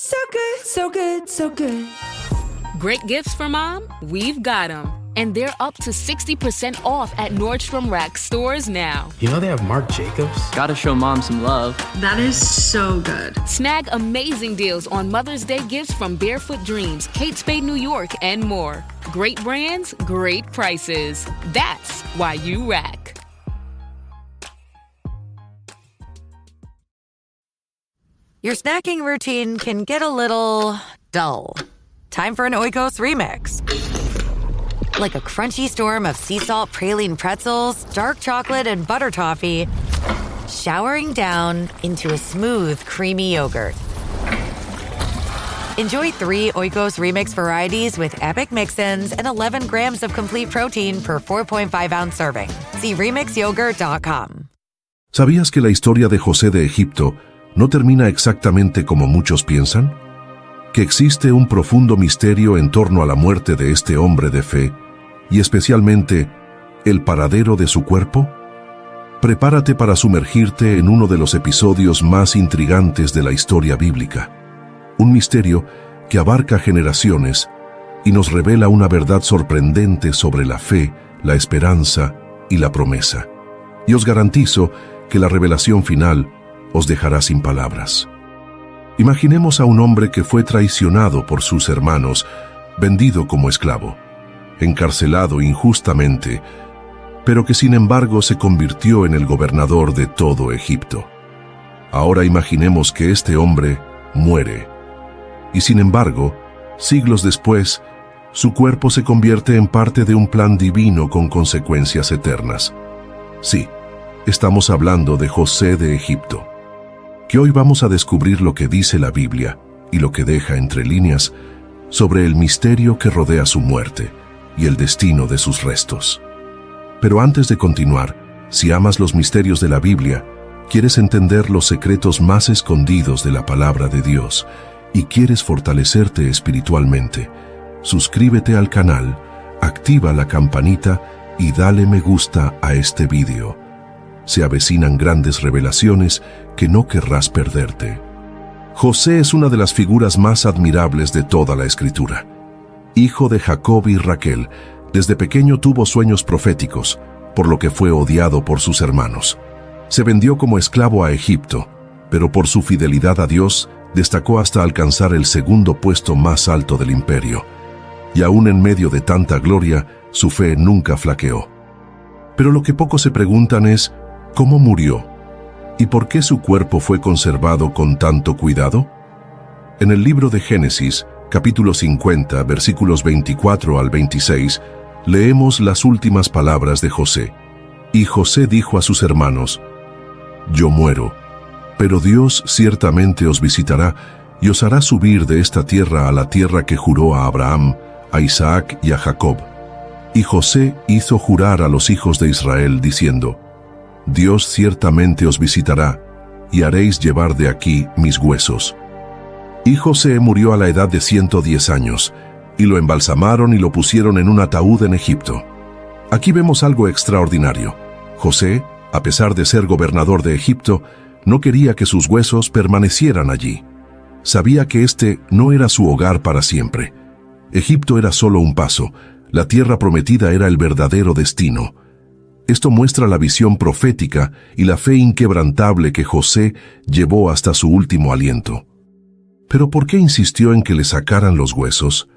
So good, so good, so good. Great gifts for mom? We've got them. And they're up to 60% off at Nordstrom Rack stores now. You know they have Marc Jacobs? Gotta show mom some love. That is so good. Snag amazing deals on Mother's Day gifts from Barefoot Dreams, Kate Spade New York, and more. Great brands, great prices. That's why you rack. Your snacking routine can get a little dull. Time for an Oikos remix. Like a crunchy storm of sea salt praline pretzels, dark chocolate, and butter toffee, showering down into a smooth, creamy yogurt. Enjoy 3 Oikos remix varieties with epic mix-ins and 11 grams of complete protein per 4.5-ounce serving. See remixyogurt.com. ¿Sabías que la historia de José de Egipto no termina exactamente como muchos piensan? ¿Que existe un profundo misterio en torno a la muerte de este hombre de fe y especialmente el paradero de su cuerpo? Prepárate para sumergirte en uno de los episodios más intrigantes de la historia bíblica. Un misterio que abarca generaciones y nos revela una verdad sorprendente sobre la fe, la esperanza y la promesa. Y os garantizo que la revelación final os dejará sin palabras. Imaginemos a un hombre que fue traicionado por sus hermanos, vendido como esclavo, encarcelado injustamente, pero que sin embargo se convirtió en el gobernador de todo Egipto. Ahora imaginemos que este hombre muere, y sin embargo, siglos después, su cuerpo se convierte en parte de un plan divino con consecuencias eternas. Sí, estamos hablando de José de Egipto, que hoy vamos a descubrir lo que dice la Biblia y lo que deja entre líneas sobre el misterio que rodea su muerte y el destino de sus restos. Pero antes de continuar, si amas los misterios de la Biblia, quieres entender los secretos más escondidos de la palabra de Dios y quieres fortalecerte espiritualmente, suscríbete al canal, activa la campanita y dale me gusta a este video. Se avecinan grandes revelaciones que no querrás perderte. José es una de las figuras más admirables de toda la Escritura. Hijo de Jacob y Raquel, desde pequeño tuvo sueños proféticos, por lo que fue odiado por sus hermanos. Se vendió como esclavo a Egipto, pero por su fidelidad a Dios, destacó hasta alcanzar el segundo puesto más alto del imperio. Y aún en medio de tanta gloria, su fe nunca flaqueó. Pero lo que pocos se preguntan es, ¿cómo murió? ¿Y por qué su cuerpo fue conservado con tanto cuidado? En el libro de Génesis, capítulo 50, versículos 24 al 26, leemos las últimas palabras de José. Y José dijo a sus hermanos, «Yo muero, pero Dios ciertamente os visitará y os hará subir de esta tierra a la tierra que juró a Abraham, a Isaac y a Jacob». Y José hizo jurar a los hijos de Israel, diciendo, «Dios ciertamente os visitará, y haréis llevar de aquí mis huesos». Y José murió a la edad de 110 años, y lo embalsamaron y lo pusieron en un ataúd en Egipto. Aquí vemos algo extraordinario. José, a pesar de ser gobernador de Egipto, no quería que sus huesos permanecieran allí. Sabía que este no era su hogar para siempre. Egipto era solo un paso, la tierra prometida era el verdadero destino. Esto muestra la visión profética y la fe inquebrantable que José llevó hasta su último aliento. ¿Pero por qué insistió en que le sacaran los huesos?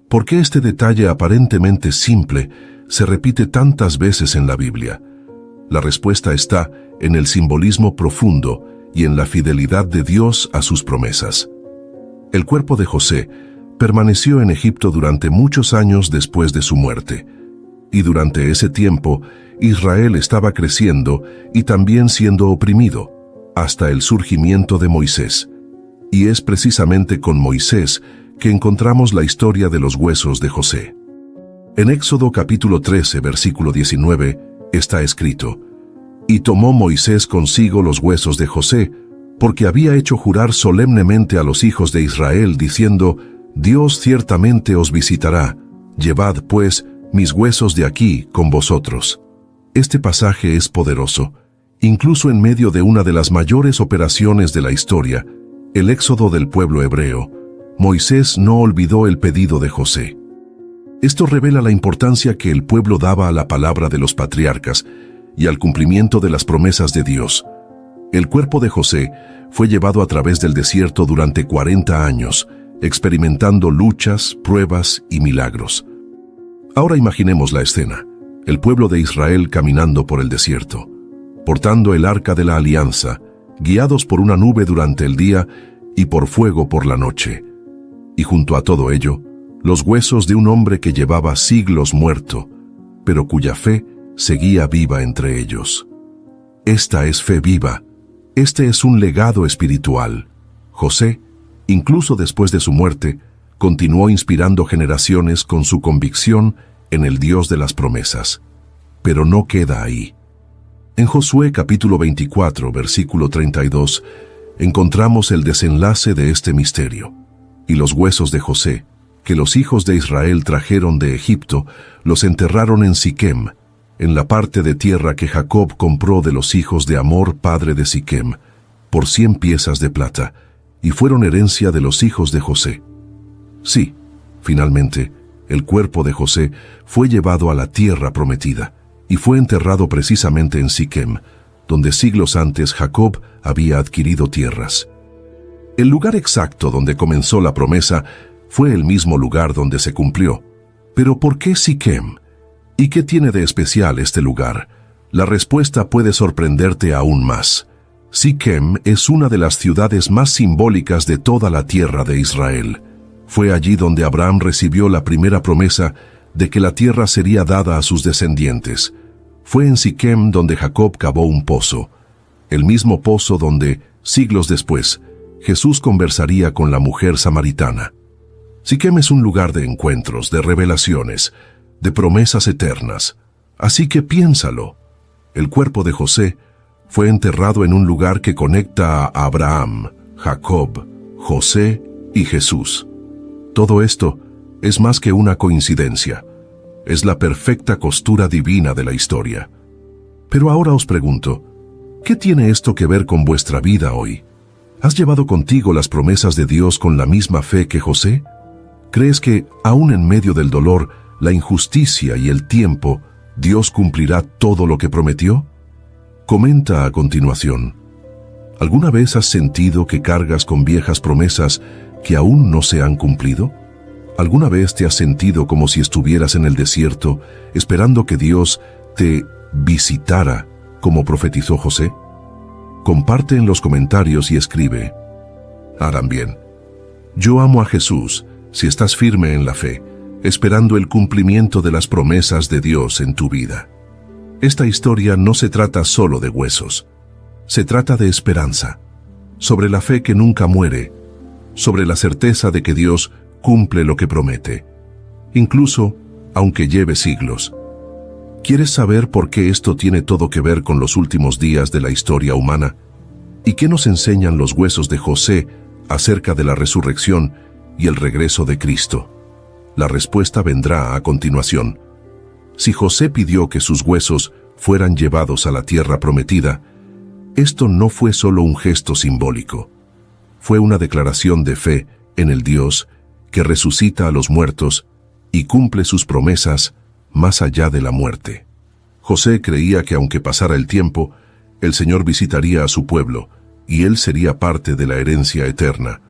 ¿Por qué este detalle aparentemente simple se repite tantas veces en la Biblia? La respuesta está en el simbolismo profundo y en la fidelidad de Dios a sus promesas. El cuerpo de José permaneció en Egipto durante muchos años después de su muerte, y durante ese tiempo Israel estaba creciendo y también siendo oprimido, hasta el surgimiento de Moisés. Y es precisamente con Moisés que encontramos la historia de los huesos de José. En Éxodo capítulo 13, versículo 19, está escrito, «Y tomó Moisés consigo los huesos de José, porque había hecho jurar solemnemente a los hijos de Israel, diciendo, Dios ciertamente os visitará, llevad, pues, mis huesos de aquí con vosotros». Este pasaje es poderoso, incluso en medio de una de las mayores operaciones de la historia, el éxodo del pueblo hebreo. Moisés no olvidó el pedido de José. Esto revela la importancia que el pueblo daba a la palabra de los patriarcas y al cumplimiento de las promesas de Dios. El cuerpo de José fue llevado a través del desierto durante 40 años, experimentando luchas, pruebas y milagros. Ahora imaginemos la escena: el pueblo de Israel caminando por el desierto, portando el arca de la alianza, guiados por una nube durante el día y por fuego por la noche. Y junto a todo ello, los huesos de un hombre que llevaba siglos muerto, pero cuya fe seguía viva entre ellos. Esta es fe viva. Este es un legado espiritual. José, incluso después de su muerte, continuó inspirando generaciones con su convicción en el Dios de las promesas. Pero no queda ahí. En Josué capítulo 24, versículo 32, encontramos el desenlace de este misterio. Y los huesos de José, que los hijos de Israel trajeron de Egipto, los enterraron en Siquem, en la parte de tierra que Jacob compró de los hijos de Amor, padre de Siquem, por 100 piezas de plata, y fueron herencia de los hijos de José. Sí, finalmente, el cuerpo de José fue llevado a la tierra prometida, y fue enterrado precisamente en Siquem, donde siglos antes Jacob había adquirido tierras. El lugar exacto donde comenzó la promesa fue el mismo lugar donde se cumplió. ¿Pero por qué Siquem? ¿Y qué tiene de especial este lugar? La respuesta puede sorprenderte aún más. Siquem es una de las ciudades más simbólicas de toda la tierra de Israel. Fue allí donde Abraham recibió la primera promesa de que la tierra sería dada a sus descendientes. Fue en Siquem donde Jacob cavó un pozo, el mismo pozo donde, siglos después, Jesús conversaría con la mujer samaritana. Siquem es un lugar de encuentros, de revelaciones, de promesas eternas. Así que piénsalo. El cuerpo de José fue enterrado en un lugar que conecta a Abraham, Jacob, José y Jesús. Todo esto es más que una coincidencia. Es la perfecta costura divina de la historia. Pero ahora os pregunto, ¿qué tiene esto que ver con vuestra vida hoy? ¿Has llevado contigo las promesas de Dios con la misma fe que José? ¿Crees que, aún en medio del dolor, la injusticia y el tiempo, Dios cumplirá todo lo que prometió? Comenta a continuación. ¿Alguna vez has sentido que cargas con viejas promesas que aún no se han cumplido? ¿Alguna vez te has sentido como si estuvieras en el desierto, esperando que Dios te visitara, como profetizó José? Comparte en los comentarios y escribe. Harán bien. Yo amo a Jesús si estás firme en la fe, esperando el cumplimiento de las promesas de Dios en tu vida. Esta historia no se trata solo de huesos. Se trata de esperanza, sobre la fe que nunca muere, sobre la certeza de que Dios cumple lo que promete, incluso aunque lleve siglos. ¿Quieres saber por qué esto tiene todo que ver con los últimos días de la historia humana? ¿Y qué nos enseñan los huesos de José acerca de la resurrección y el regreso de Cristo? La respuesta vendrá a continuación. Si José pidió que sus huesos fueran llevados a la tierra prometida, esto no fue solo un gesto simbólico. Fue una declaración de fe en el Dios que resucita a los muertos y cumple sus promesas más allá de la muerte. José creía que aunque pasara el tiempo, el Señor visitaría a su pueblo y él sería parte de la herencia eterna.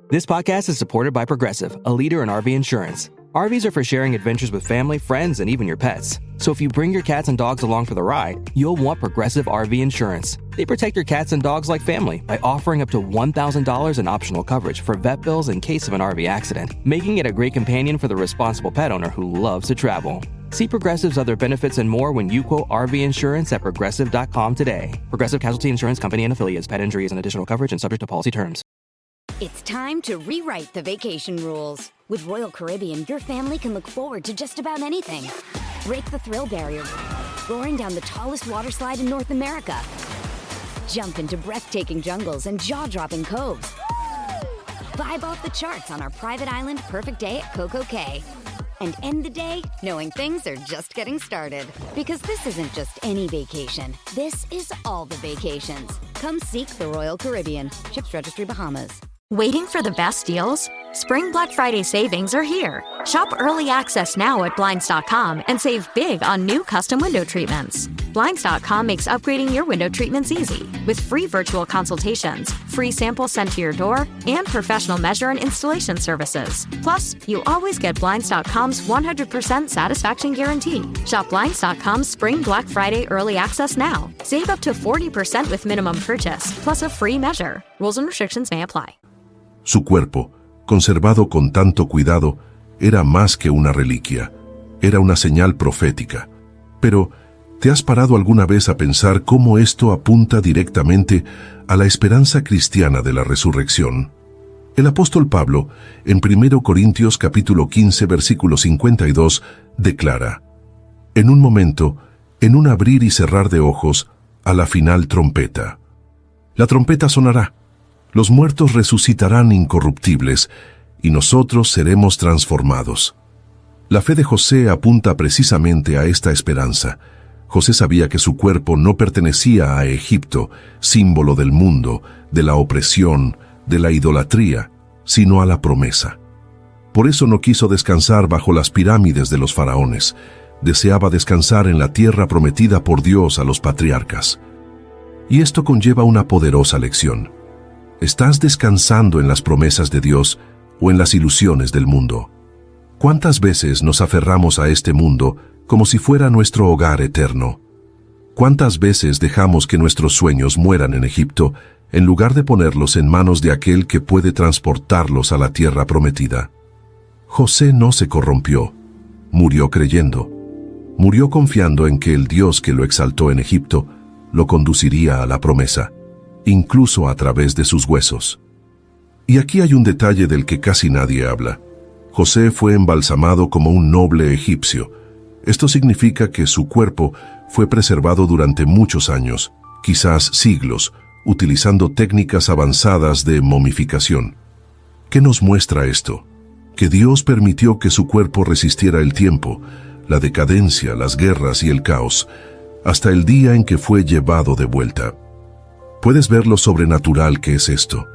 This podcast is supported by Progressive, a leader in RV insurance. RVs are for sharing adventures with family, friends, and even your pets. So if you bring your cats and dogs along for the ride, you'll want Progressive RV insurance. They protect your cats and dogs like family by offering up to $1,000 in optional coverage for vet bills in case of an RV accident, making it a great companion for the responsible pet owner who loves to travel. See Progressive's other benefits and more when you quote RV insurance at Progressive.com today. Progressive Casualty Insurance Company and Affiliates. Pet injuries and additional coverage and subject to policy terms. It's time to rewrite the vacation rules. With Royal Caribbean, your family can look forward to just about anything. Break the thrill barrier, roaring down the tallest water slide in North America. Jump into breathtaking jungles and jaw-dropping coves. Vibe off the charts on our private island Perfect Day at Coco Cay. And end the day knowing things are just getting started. Because this isn't just any vacation. This is all the vacations. Come seek the Royal Caribbean. Ships Registry, Bahamas. Waiting for the best deals? Spring Black Friday savings are here. Shop early access now at Blinds.com and save big on new custom window treatments. Blinds.com makes upgrading your window treatments easy with free virtual consultations, free samples sent to your door, and professional measure and installation services. Plus, you always get Blinds.com's 100% satisfaction guarantee. Shop Blinds.com's Spring Black Friday early access now. Save up to 40% with minimum purchase, plus a free measure. Rules and restrictions may apply. Su cuerpo, conservado con tanto cuidado, era más que una reliquia, era una señal profética. Pero, ¿te has parado alguna vez a pensar cómo esto apunta directamente a la esperanza cristiana de la resurrección? El apóstol Pablo, en 1 Corintios capítulo 15, versículo 52, declara: en un momento, en un abrir y cerrar de ojos, a la final trompeta. La trompeta sonará. Los muertos resucitarán incorruptibles, y nosotros seremos transformados. La fe de José apunta precisamente a esta esperanza. José sabía que su cuerpo no pertenecía a Egipto, símbolo del mundo, de la opresión, de la idolatría, sino a la promesa. Por eso no quiso descansar bajo las pirámides de los faraones. Deseaba descansar en la tierra prometida por Dios a los patriarcas. Y esto conlleva una poderosa lección. ¿Estás descansando en las promesas de Dios o en las ilusiones del mundo? ¿Cuántas veces nos aferramos a este mundo como si fuera nuestro hogar eterno? ¿Cuántas veces dejamos que nuestros sueños mueran en Egipto en lugar de ponerlos en manos de aquel que puede transportarlos a la tierra prometida? José no se corrompió, murió creyendo. Murió confiando en que el Dios que lo exaltó en Egipto lo conduciría a la promesa, incluso a través de sus huesos. Y aquí hay un detalle del que casi nadie habla. José fue embalsamado como un noble egipcio. Esto significa que su cuerpo fue preservado durante muchos años, quizás siglos, utilizando técnicas avanzadas de momificación. ¿Qué nos muestra esto? Que Dios permitió que su cuerpo resistiera el tiempo, la decadencia, las guerras y el caos, hasta el día en que fue llevado de vuelta. Puedes ver lo sobrenatural que es esto.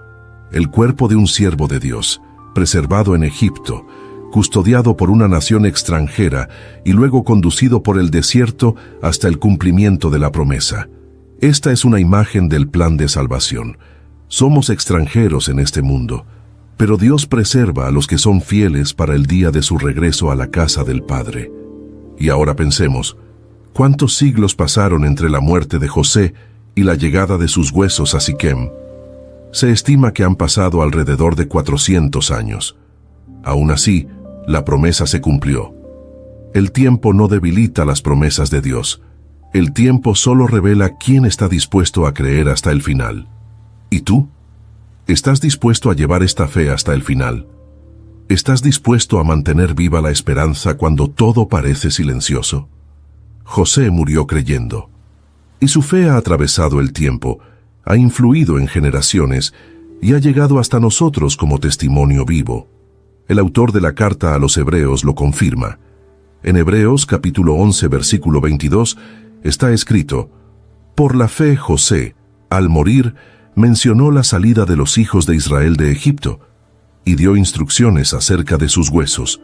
El cuerpo de un siervo de Dios, preservado en Egipto, custodiado por una nación extranjera y luego conducido por el desierto hasta el cumplimiento de la promesa. Esta es una imagen del plan de salvación. Somos extranjeros en este mundo, pero Dios preserva a los que son fieles para el día de su regreso a la casa del Padre. Y ahora pensemos, ¿cuántos siglos pasaron entre la muerte de José y la llegada de sus huesos a Siquem? Se estima que han pasado alrededor de 400 años. Aún así, la promesa se cumplió. El tiempo no debilita las promesas de Dios. El tiempo solo revela quién está dispuesto a creer hasta el final. ¿Y tú? ¿Estás dispuesto a llevar esta fe hasta el final? ¿Estás dispuesto a mantener viva la esperanza cuando todo parece silencioso? José murió creyendo. Y su fe ha atravesado el tiempo, ha influido en generaciones y ha llegado hasta nosotros como testimonio vivo. El autor de la carta a los Hebreos lo confirma. En Hebreos capítulo 11 versículo 22 está escrito: por la fe José, al morir, mencionó la salida de los hijos de Israel de Egipto y dio instrucciones acerca de sus huesos.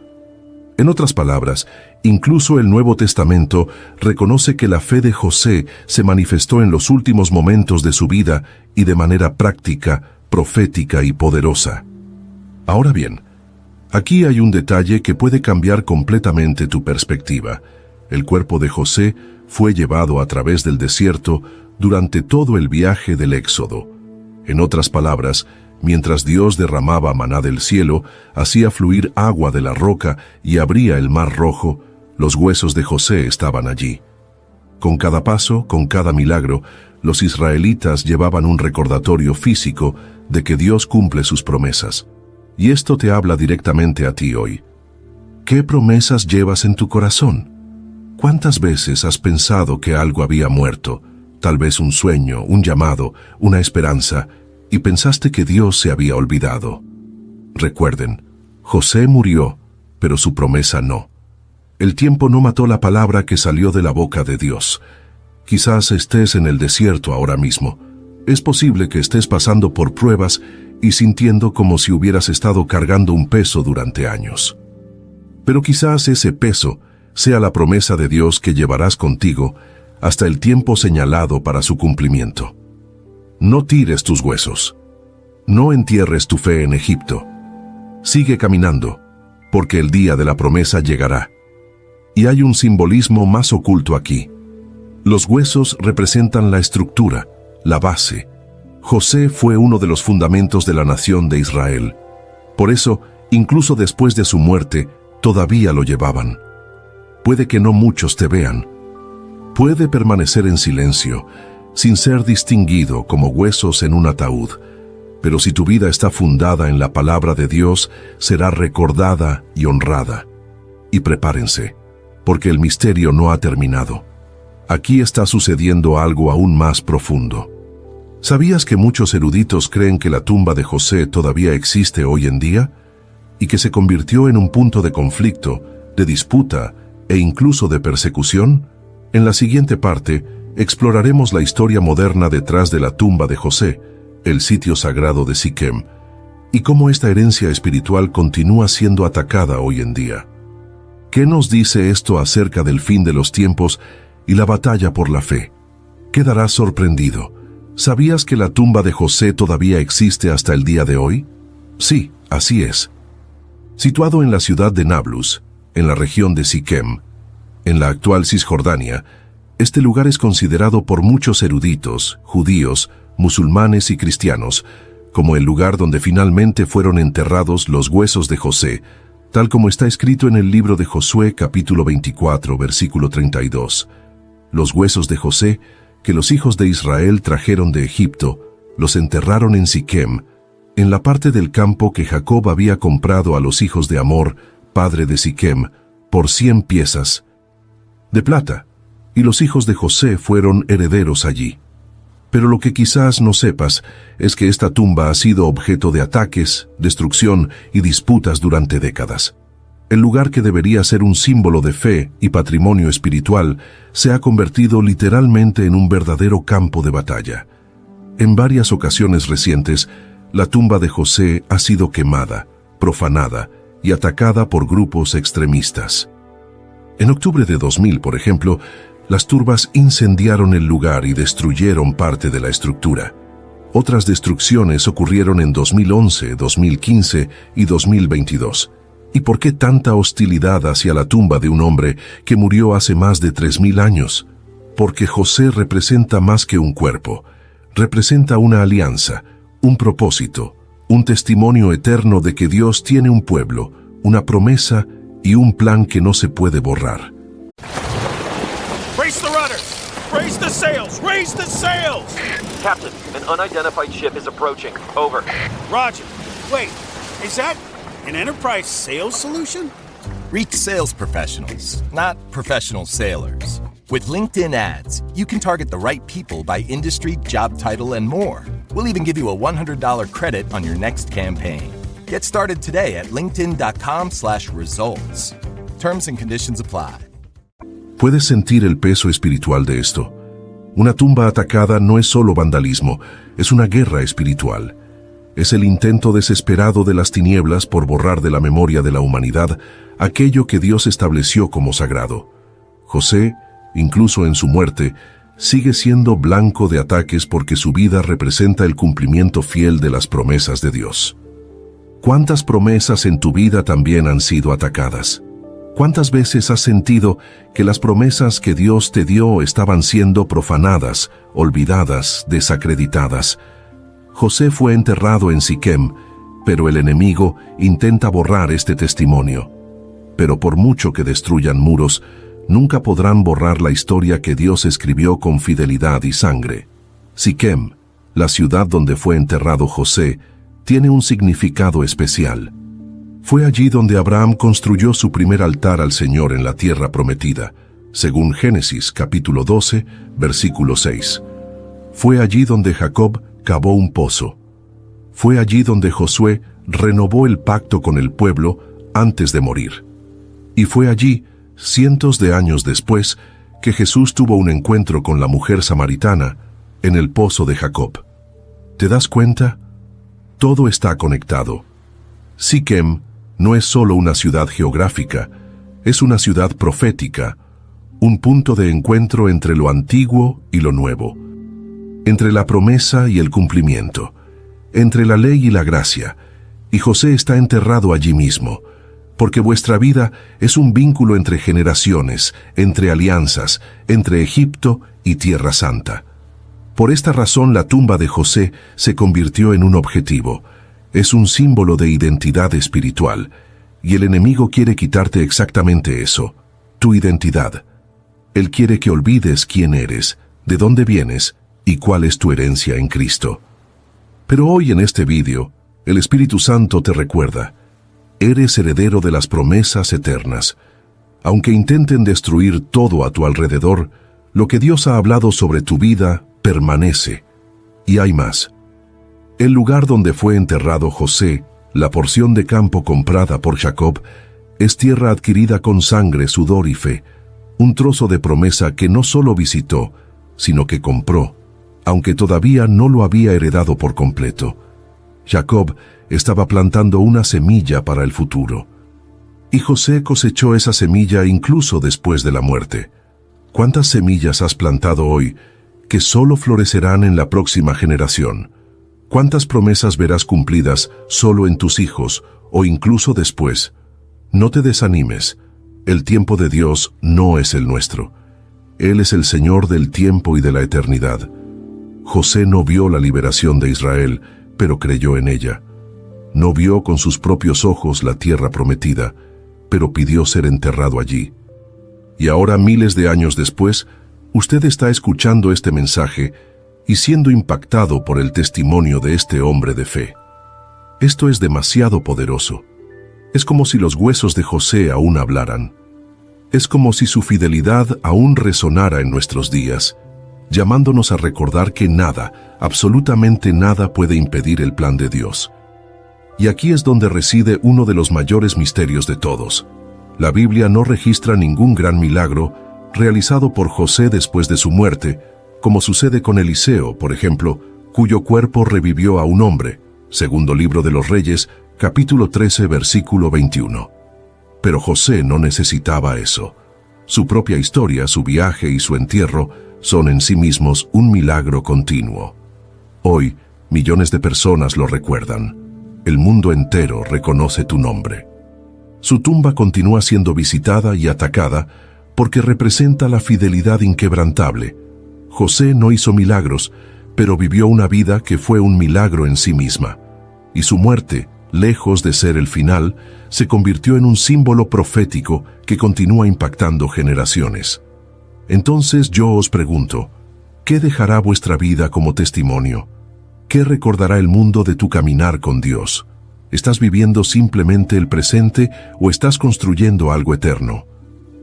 En otras palabras, incluso el Nuevo Testamento reconoce que la fe de José se manifestó en los últimos momentos de su vida y de manera práctica, profética y poderosa. Ahora bien, aquí hay un detalle que puede cambiar completamente tu perspectiva. El cuerpo de José fue llevado a través del desierto durante todo el viaje del Éxodo. En otras palabras, mientras Dios derramaba maná del cielo, hacía fluir agua de la roca y abría el mar rojo, los huesos de José estaban allí. Con cada paso, con cada milagro, los israelitas llevaban un recordatorio físico de que Dios cumple sus promesas. Y esto te habla directamente a ti hoy. ¿Qué promesas llevas en tu corazón? ¿Cuántas veces has pensado que algo había muerto? Tal vez un sueño, un llamado, una esperanza, y pensaste que Dios se había olvidado. Recuerden, José murió, pero su promesa no. El tiempo no mató la palabra que salió de la boca de Dios. Quizás estés en el desierto ahora mismo. Es posible que estés pasando por pruebas y sintiendo como si hubieras estado cargando un peso durante años. Pero quizás ese peso sea la promesa de Dios que llevarás contigo hasta el tiempo señalado para su cumplimiento. No tires tus huesos. No entierres tu fe en Egipto. Sigue caminando, porque el día de la promesa llegará. Y hay un simbolismo más oculto aquí. Los huesos representan la estructura, la base. José fue uno de los fundamentos de la nación de Israel. Por eso, incluso después de su muerte, todavía lo llevaban. Puede que no muchos te vean. Puede permanecer en silencio, sin ser distinguido como huesos en un ataúd. Pero si tu vida está fundada en la palabra de Dios, será recordada y honrada. Y prepárense, porque el misterio no ha terminado. Aquí está sucediendo algo aún más profundo. ¿Sabías que muchos eruditos creen que la tumba de José todavía existe hoy en día? Y que se convirtió en un punto de conflicto, de disputa e incluso de persecución? En la siguiente parte, exploraremos la historia moderna detrás de la tumba de José, el sitio sagrado de Siquem, y cómo esta herencia espiritual continúa siendo atacada hoy en día. ¿Qué nos dice esto acerca del fin de los tiempos y la batalla por la fe? Quedarás sorprendido. ¿Sabías que la tumba de José todavía existe hasta el día de hoy? Sí, así es. Situado en la ciudad de Nablus, en la región de Siquem, en la actual Cisjordania, este lugar es considerado por muchos eruditos, judíos, musulmanes y cristianos, como el lugar donde finalmente fueron enterrados los huesos de José, tal como está escrito en el libro de Josué capítulo 24, versículo 32. Los huesos de José, que los hijos de Israel trajeron de Egipto, los enterraron en Siquem, en la parte del campo que Jacob había comprado a los hijos de Amor, padre de Siquem, por 100 piezas de plata, y los hijos de José fueron herederos allí. Pero lo que quizás no sepas es que esta tumba ha sido objeto de ataques, destrucción y disputas durante décadas. El lugar que debería ser un símbolo de fe y patrimonio espiritual se ha convertido literalmente en un verdadero campo de batalla. En varias ocasiones recientes, la tumba de José ha sido quemada, profanada y atacada por grupos extremistas. En octubre de 2000, por ejemplo, las turbas incendiaron el lugar y destruyeron parte de la estructura. Otras destrucciones ocurrieron en 2011, 2015 y 2022. ¿Y por qué tanta hostilidad hacia la tumba de un hombre que murió hace más de 3000 años? Porque José representa más que un cuerpo. Representa una alianza, un propósito, un testimonio eterno de que Dios tiene un pueblo, una promesa y un plan que no se puede borrar. Raise the rudders! Raise the sails! Raise the sails! Captain, an unidentified ship is approaching. Over. Roger. Wait, is that an Enterprise sales solution? Reach sales professionals, not professional sailors. With LinkedIn ads, you can target the right people by industry, job title, and more. We'll even give you a $100 credit on your next campaign. Get started today at linkedin.com/results. Terms and conditions apply. ¿Puedes sentir el peso espiritual de esto? Una tumba atacada no es solo vandalismo, es una guerra espiritual. Es el intento desesperado de las tinieblas por borrar de la memoria de la humanidad aquello que Dios estableció como sagrado. José, incluso en su muerte, sigue siendo blanco de ataques porque su vida representa el cumplimiento fiel de las promesas de Dios. ¿Cuántas promesas en tu vida también han sido atacadas? ¿Cuántas veces has sentido que las promesas que Dios te dio estaban siendo profanadas, olvidadas, desacreditadas? José fue enterrado en Siquem, pero el enemigo intenta borrar este testimonio. Pero por mucho que destruyan muros, nunca podrán borrar la historia que Dios escribió con fidelidad y sangre. Siquem, la ciudad donde fue enterrado José, tiene un significado especial. Fue allí donde Abraham construyó su primer altar al Señor en la tierra prometida, según Génesis capítulo 12, versículo 6. Fue allí donde Jacob cavó un pozo. Fue allí donde Josué renovó el pacto con el pueblo antes de morir. Y fue allí, cientos de años después, que Jesús tuvo un encuentro con la mujer samaritana en el pozo de Jacob. ¿Te das cuenta? Todo está conectado. Siquem no es solo una ciudad geográfica, es una ciudad profética, un punto de encuentro entre lo antiguo y lo nuevo, entre la promesa y el cumplimiento, entre la ley y la gracia, y José está enterrado allí mismo, porque vuestra vida es un vínculo entre generaciones, entre alianzas, entre Egipto y Tierra Santa. Por esta razón la tumba de José se convirtió en un objetivo, es un símbolo de identidad espiritual, y el enemigo quiere quitarte exactamente eso, tu identidad. Él quiere que olvides quién eres, de dónde vienes y cuál es tu herencia en Cristo. Pero hoy en este vídeo, el Espíritu Santo te recuerda, eres heredero de las promesas eternas. Aunque intenten destruir todo a tu alrededor, lo que Dios ha hablado sobre tu vida permanece. Y hay más. El lugar donde fue enterrado José, la porción de campo comprada por Jacob, es tierra adquirida con sangre, sudor y fe, un trozo de promesa que no solo visitó, sino que compró, aunque todavía no lo había heredado por completo. Jacob estaba plantando una semilla para el futuro. Y José cosechó esa semilla incluso después de la muerte. ¿Cuántas semillas has plantado hoy que solo florecerán en la próxima generación? ¿Cuántas promesas verás cumplidas solo en tus hijos o incluso después? No te desanimes. El tiempo de Dios no es el nuestro. Él es el Señor del tiempo y de la eternidad. José no vio la liberación de Israel, pero creyó en ella. No vio con sus propios ojos la tierra prometida, pero pidió ser enterrado allí. Y ahora, miles de años después, usted está escuchando este mensaje y siendo impactado por el testimonio de este hombre de fe. Esto es demasiado poderoso. Es como si los huesos de José aún hablaran. Es como si su fidelidad aún resonara en nuestros días, llamándonos a recordar que nada, absolutamente nada puede impedir el plan de Dios. Y aquí es donde reside uno de los mayores misterios de todos. La Biblia no registra ningún gran milagro realizado por José después de su muerte, como sucede con Eliseo, por ejemplo, cuyo cuerpo revivió a un hombre, segundo libro de los Reyes, capítulo 13, versículo 21. Pero José no necesitaba eso. Su propia historia, su viaje y su entierro son en sí mismos un milagro continuo. Hoy, millones de personas lo recuerdan. El mundo entero reconoce tu nombre. Su tumba continúa siendo visitada y atacada porque representa la fidelidad inquebrantable. José no hizo milagros, pero vivió una vida que fue un milagro en sí misma. Y su muerte, lejos de ser el final, se convirtió en un símbolo profético que continúa impactando generaciones. Entonces yo os pregunto, ¿qué dejará vuestra vida como testimonio? ¿Qué recordará el mundo de tu caminar con Dios? ¿Estás viviendo simplemente el presente o estás construyendo algo eterno?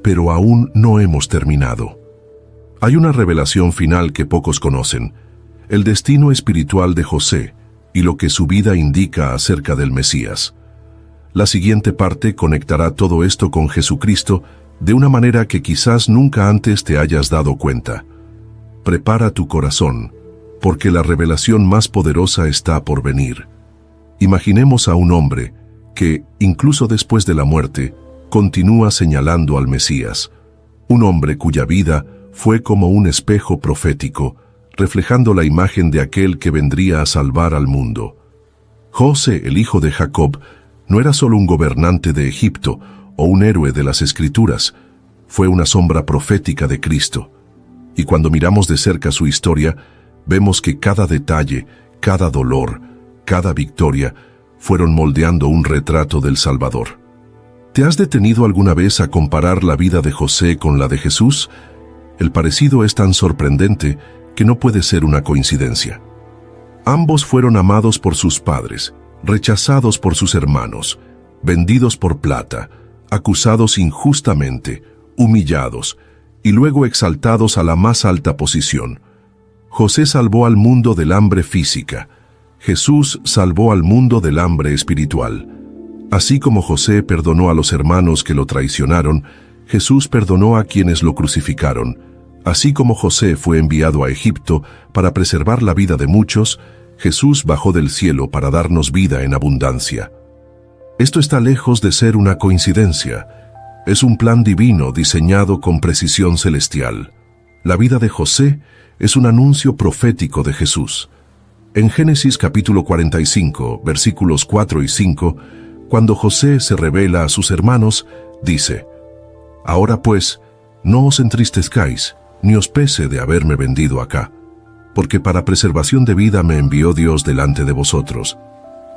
Pero aún no hemos terminado. Hay una revelación final que pocos conocen, el destino espiritual de José y lo que su vida indica acerca del Mesías. La siguiente parte conectará todo esto con Jesucristo de una manera que quizás nunca antes te hayas dado cuenta. Prepara tu corazón, porque la revelación más poderosa está por venir. Imaginemos a un hombre que, incluso después de la muerte, continúa señalando al Mesías. Un hombre cuya vida fue como un espejo profético, reflejando la imagen de aquel que vendría a salvar al mundo. José, el hijo de Jacob, no era solo un gobernante de Egipto o un héroe de las Escrituras, fue una sombra profética de Cristo. Y cuando miramos de cerca su historia, vemos que cada detalle, cada dolor, cada victoria, fueron moldeando un retrato del Salvador. ¿Te has detenido alguna vez a comparar la vida de José con la de Jesús? El parecido es tan sorprendente que no puede ser una coincidencia. Ambos fueron amados por sus padres, rechazados por sus hermanos, vendidos por plata, acusados injustamente, humillados y luego exaltados a la más alta posición. José salvó al mundo del hambre física. Jesús salvó al mundo del hambre espiritual. Así como José perdonó a los hermanos que lo traicionaron, Jesús perdonó a quienes lo crucificaron. Así como José fue enviado a Egipto para preservar la vida de muchos, Jesús bajó del cielo para darnos vida en abundancia. Esto está lejos de ser una coincidencia. Es un plan divino diseñado con precisión celestial. La vida de José es un anuncio profético de Jesús. En Génesis capítulo 45, versículos 4 y 5, cuando José se revela a sus hermanos, dice: «Ahora pues, no os entristezcáis, ni os pese de haberme vendido acá, porque para preservación de vida me envió Dios delante de vosotros».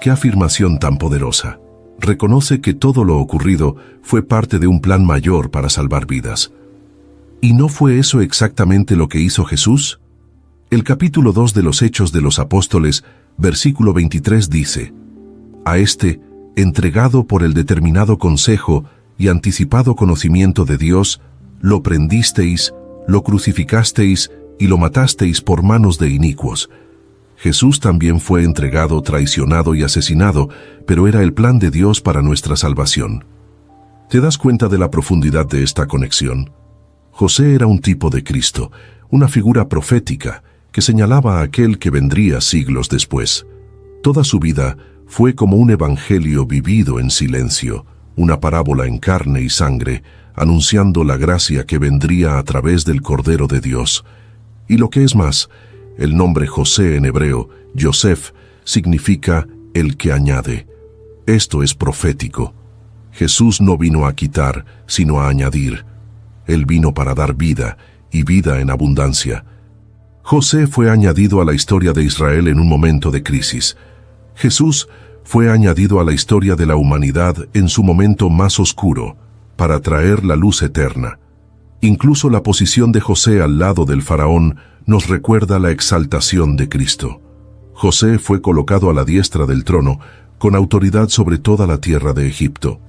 ¡Qué afirmación tan poderosa! Reconoce que todo lo ocurrido fue parte de un plan mayor para salvar vidas. ¿Y no fue eso exactamente lo que hizo Jesús? El capítulo 2 de los Hechos de los Apóstoles, versículo 23 dice: «A este, entregado por el determinado consejo y anticipado conocimiento de Dios, lo prendisteis, lo crucificasteis y lo matasteis por manos de inicuos». Jesús también fue entregado, traicionado y asesinado, pero era el plan de Dios para nuestra salvación. ¿Te das cuenta de la profundidad de esta conexión? José era un tipo de Cristo, una figura profética que señalaba a aquel que vendría siglos después. Toda su vida fue como un evangelio vivido en silencio, una parábola en carne y sangre, anunciando la gracia que vendría a través del Cordero de Dios. Y lo que es más, el nombre José en hebreo, Yosef, significa el que añade. Esto es profético. Jesús no vino a quitar, sino a añadir. Él vino para dar vida, y vida en abundancia. José fue añadido a la historia de Israel en un momento de crisis. Jesús fue añadido a la historia de la humanidad en su momento más oscuro, para traer la luz eterna. Incluso la posición de José al lado del faraón nos recuerda la exaltación de Cristo. José fue colocado a la diestra del trono, con autoridad sobre toda la tierra de Egipto.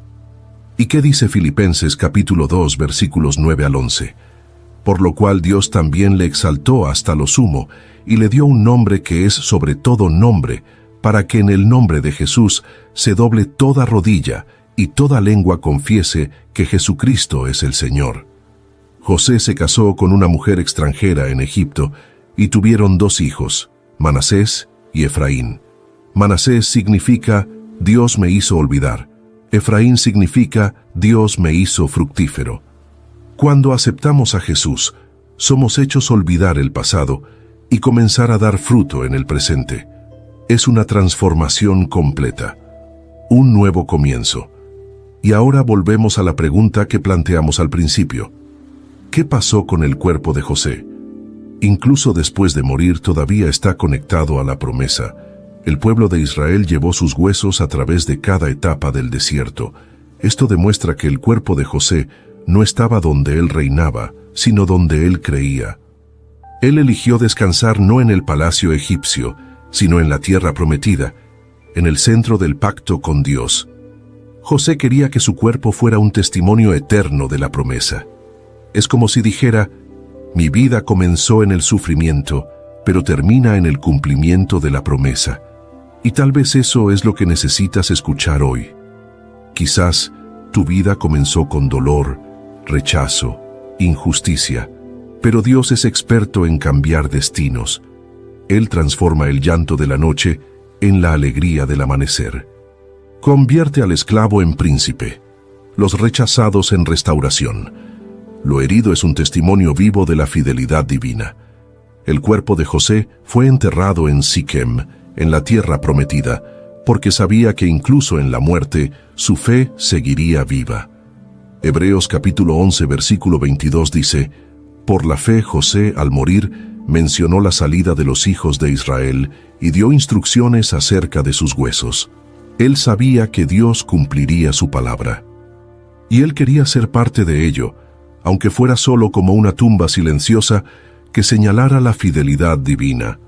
¿Y qué dice Filipenses capítulo 2, versículos 9 al 11? Por lo cual Dios también le exaltó hasta lo sumo, y le dio un nombre que es sobre todo nombre, para que en el nombre de Jesús se doble toda rodilla, y toda lengua confiese que Jesucristo es el Señor. José se casó con una mujer extranjera en Egipto y tuvieron 2 hijos, Manasés y Efraín. Manasés significa Dios me hizo olvidar. Efraín significa Dios me hizo fructífero. Cuando aceptamos a Jesús, somos hechos olvidar el pasado y comenzar a dar fruto en el presente. Es una transformación completa, un nuevo comienzo. Y ahora volvemos a la pregunta que planteamos al principio. ¿Qué pasó con el cuerpo de José? Incluso después de morir todavía está conectado a la promesa. El pueblo de Israel llevó sus huesos a través de cada etapa del desierto. Esto demuestra que el cuerpo de José no estaba donde él reinaba, sino donde él creía. Él eligió descansar no en el palacio egipcio, sino en la tierra prometida, en el centro del pacto con Dios. José quería que su cuerpo fuera un testimonio eterno de la promesa. Es como si dijera: mi vida comenzó en el sufrimiento, pero termina en el cumplimiento de la promesa. Y tal vez eso es lo que necesitas escuchar hoy. Quizás tu vida comenzó con dolor, rechazo, injusticia, pero Dios es experto en cambiar destinos. Él transforma el llanto de la noche en la alegría del amanecer. Convierte al esclavo en príncipe, los rechazados en restauración. Lo herido es un testimonio vivo de la fidelidad divina. El cuerpo de José fue enterrado en Siquem, en la tierra prometida, porque sabía que incluso en la muerte su fe seguiría viva. Hebreos capítulo 11, versículo 22 dice: por la fe José, al morir, mencionó la salida de los hijos de Israel y dio instrucciones acerca de sus huesos. Él sabía que Dios cumpliría su palabra. Y él quería ser parte de ello, aunque fuera solo como una tumba silenciosa que señalara la fidelidad divina.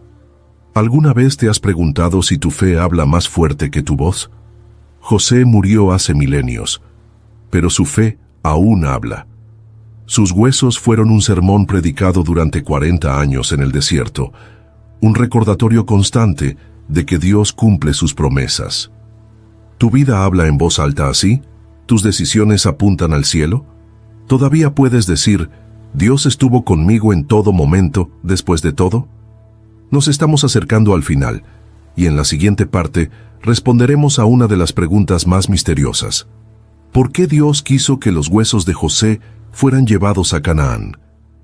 ¿Alguna vez te has preguntado si tu fe habla más fuerte que tu voz? José murió hace milenios, pero su fe aún habla. Sus huesos fueron un sermón predicado durante 40 años en el desierto, un recordatorio constante de que Dios cumple sus promesas. ¿Tu vida habla en voz alta así? ¿Tus decisiones apuntan al cielo? ¿Todavía puedes decir, Dios estuvo conmigo en todo momento después de todo? Nos estamos acercando al final, y en la siguiente parte responderemos a una de las preguntas más misteriosas. ¿Por qué Dios quiso que los huesos de José fueran llevados a Canaán?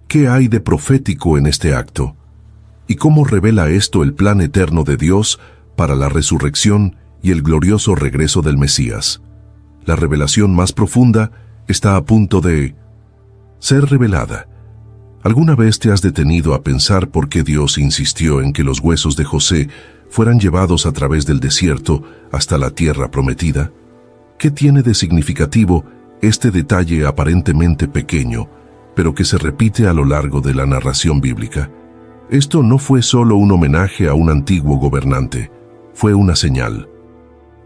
¿Qué hay de profético en este acto? ¿Y cómo revela esto el plan eterno de Dios para la resurrección y el glorioso regreso del Mesías? La revelación más profunda está a punto de ser revelada. ¿Alguna vez te has detenido a pensar por qué Dios insistió en que los huesos de José fueran llevados a través del desierto hasta la tierra prometida? ¿Qué tiene de significativo este detalle aparentemente pequeño, pero que se repite a lo largo de la narración bíblica? Esto no fue solo un homenaje a un antiguo gobernante, fue una señal,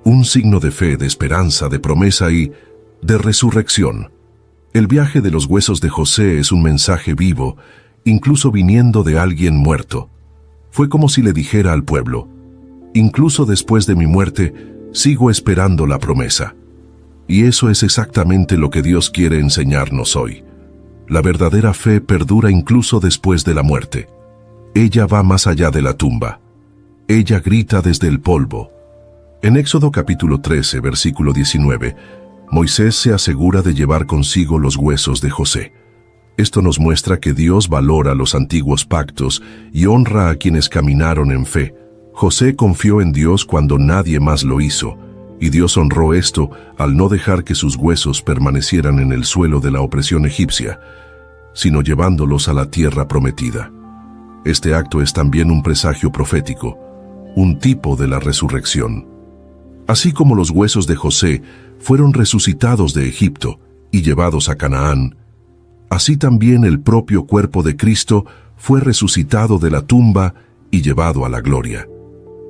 un signo de fe, de esperanza, de promesa y de resurrección. El viaje de los huesos de José es un mensaje vivo, incluso viniendo de alguien muerto. Fue como si le dijera al pueblo: incluso después de mi muerte, sigo esperando la promesa. Y eso es exactamente lo que Dios quiere enseñarnos hoy. La verdadera fe perdura incluso después de la muerte. Ella va más allá de la tumba. Ella grita desde el polvo. En Éxodo capítulo 13, versículo 19, Moisés se asegura de llevar consigo los huesos de José. Esto nos muestra que Dios valora los antiguos pactos y honra a quienes caminaron en fe. José confió en Dios cuando nadie más lo hizo, y Dios honró esto al no dejar que sus huesos permanecieran en el suelo de la opresión egipcia, sino llevándolos a la tierra prometida. Este acto es también un presagio profético, un tipo de la resurrección. Así como los huesos de José fueron resucitados de Egipto y llevados a Canaán, así también el propio cuerpo de Cristo fue resucitado de la tumba y llevado a la gloria.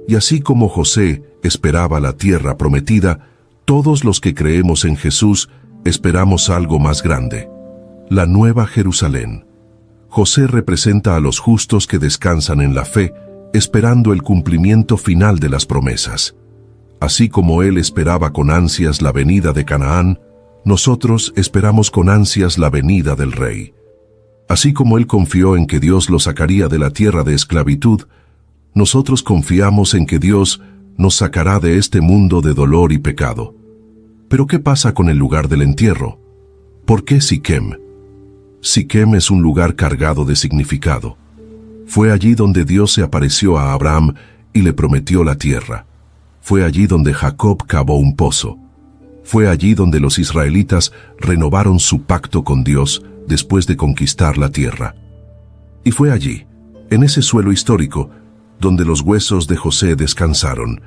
Y así como José esperaba la tierra prometida, todos los que creemos en Jesús esperamos algo más grande: la nueva Jerusalén. José representa a los justos que descansan en la fe, esperando el cumplimiento final de las promesas. Así como él esperaba con ansias la venida de Canaán, nosotros esperamos con ansias la venida del Rey. Así como él confió en que Dios lo sacaría de la tierra de esclavitud, nosotros confiamos en que Dios nos sacará de este mundo de dolor y pecado. Pero ¿qué pasa con el lugar del entierro? ¿Por qué Siquem? Siquem es un lugar cargado de significado. Fue allí donde Dios se apareció a Abraham y le prometió la tierra. Fue allí donde Jacob cavó un pozo. Fue allí donde los israelitas renovaron su pacto con Dios después de conquistar la tierra. Y fue allí, en ese suelo histórico, donde los huesos de José descansaron,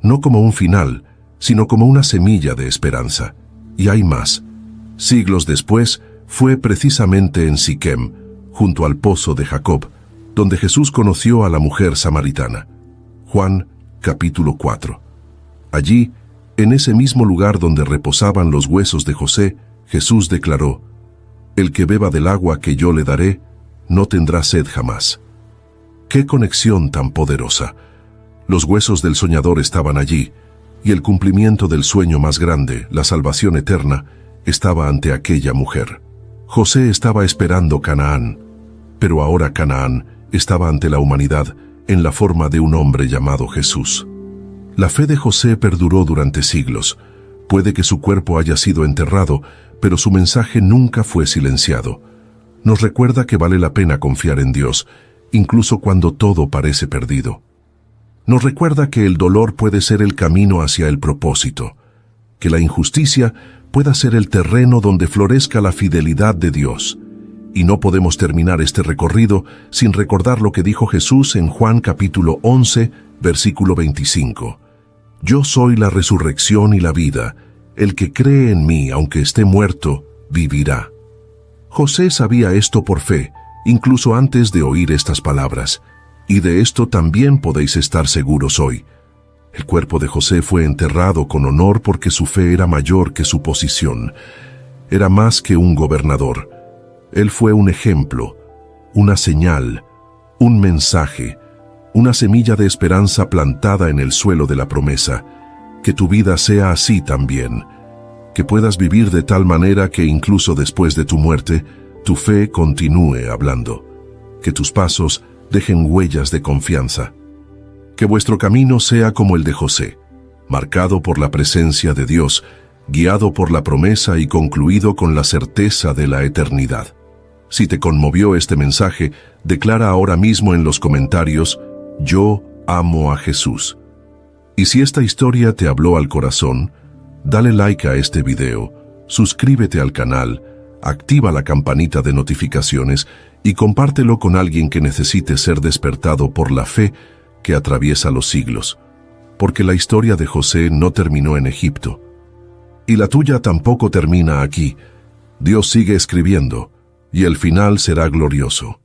no como un final, sino como una semilla de esperanza. Y hay más. Siglos después, fue precisamente en Siquem, junto al pozo de Jacob, donde Jesús conoció a la mujer samaritana. Juan capítulo 4. Allí, en ese mismo lugar donde reposaban los huesos de José, Jesús declaró: «El que beba del agua que yo le daré, no tendrá sed jamás». ¡Qué conexión tan poderosa! Los huesos del soñador estaban allí, y el cumplimiento del sueño más grande, la salvación eterna, estaba ante aquella mujer. José estaba esperando Canaán, pero ahora Canaán estaba ante la humanidad en la forma de un hombre llamado Jesús. La fe de José perduró durante siglos. Puede que su cuerpo haya sido enterrado, pero su mensaje nunca fue silenciado. Nos recuerda que vale la pena confiar en Dios, incluso cuando todo parece perdido. Nos recuerda que el dolor puede ser el camino hacia el propósito, que la injusticia pueda ser el terreno donde florezca la fidelidad de Dios. Y no podemos terminar este recorrido sin recordar lo que dijo Jesús en Juan capítulo 11, versículo 25. «Yo soy la resurrección y la vida. El que cree en mí, aunque esté muerto, vivirá». José sabía esto por fe, incluso antes de oír estas palabras. Y de esto también podéis estar seguros hoy. El cuerpo de José fue enterrado con honor porque su fe era mayor que su posición. Era más que un gobernador. Él fue un ejemplo, una señal, un mensaje, una semilla de esperanza plantada en el suelo de la promesa. Que tu vida sea así también. Que puedas vivir de tal manera que incluso después de tu muerte, tu fe continúe hablando. Que tus pasos dejen huellas de confianza. Que vuestro camino sea como el de José, marcado por la presencia de Dios, guiado por la promesa y concluido con la certeza de la eternidad. Si te conmovió este mensaje, declara ahora mismo en los comentarios: yo amo a Jesús. Y si esta historia te habló al corazón, dale like a este video, suscríbete al canal, activa la campanita de notificaciones y compártelo con alguien que necesite ser despertado por la fe que atraviesa los siglos. Porque la historia de José no terminó en Egipto. Y la tuya tampoco termina aquí. Dios sigue escribiendo, y el final será glorioso.